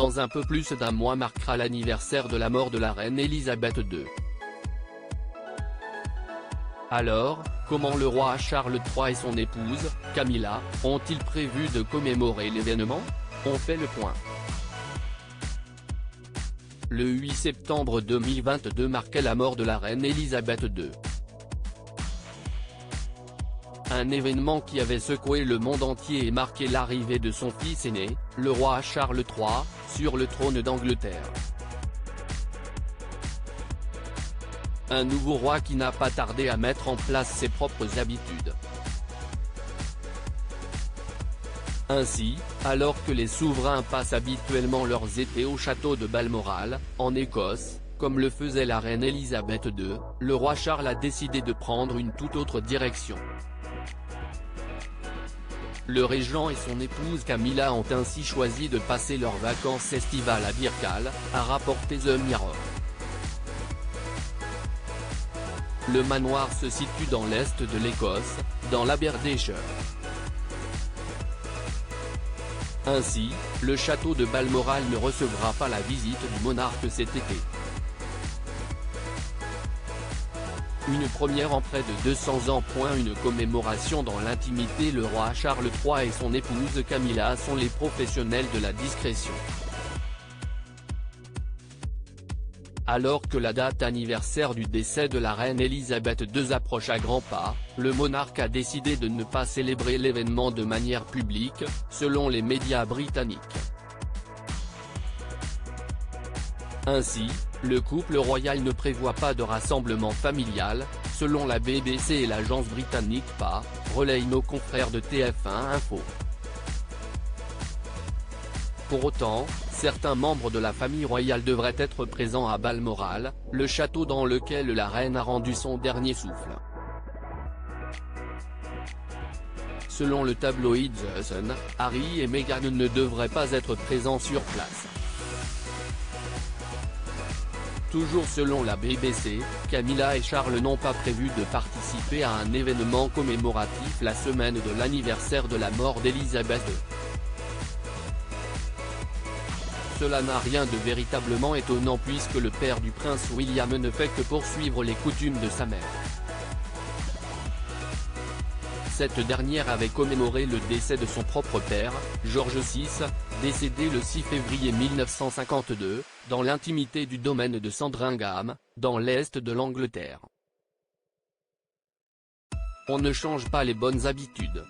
dans un peu plus d'un mois marquera l'anniversaire de la mort de la reine Elisabeth II. Alors, comment le roi Charles III et son épouse, Camilla, ont-ils prévu de commémorer l'événement? On fait le point. Le 8 septembre 2022 marquait la mort de la reine Elisabeth II. Un événement qui avait secoué le monde entier et marqué l'arrivée de son fils aîné, le roi Charles III, sur le trône d'Angleterre. Un nouveau roi qui n'a pas tardé à mettre en place ses propres habitudes. Ainsi, alors que les souverains passent habituellement leurs étés au château de Balmoral, en Écosse, comme le faisait la reine Elisabeth II, le roi Charles a décidé de prendre une toute autre direction. Le régent et son épouse Camilla ont ainsi choisi de passer leurs vacances estivales à Birkall, a rapporté The Mirror. Le manoir se situe dans l'est de l'Écosse, dans l'Aberdeenshire. Ainsi, le château de Balmoral ne recevra pas la visite du monarque cet été. Une première en près de 200 ans. Une commémoration dans l'intimité. Le roi Charles III et son épouse Camilla sont les professionnels de la discrétion. Alors que la date anniversaire du décès de la reine Elisabeth II approche à grands pas, le monarque a décidé de ne pas célébrer l'événement de manière publique, selon les médias britanniques. Ainsi, le couple royal ne prévoit pas de rassemblement familial, selon la BBC et l'agence britannique PA, relayent nos confrères de TF1 Info. Pour autant, certains membres de la famille royale devraient être présents à Balmoral, le château dans lequel la reine a rendu son dernier souffle. Selon le tabloïd The Sun, Harry et Meghan ne devraient pas être présents sur place. Toujours selon la BBC, Camilla et Charles n'ont pas prévu de participer à un événement commémoratif la semaine de l'anniversaire de la mort d'Elisabeth II. Cela n'a rien de véritablement étonnant puisque le père du prince William ne fait que poursuivre les coutumes de sa mère. Cette dernière avait commémoré le décès de son propre père, George VI, décédé le 6 février 1952, dans l'intimité du domaine de Sandringham, dans l'est de l'Angleterre. On ne change pas les bonnes habitudes.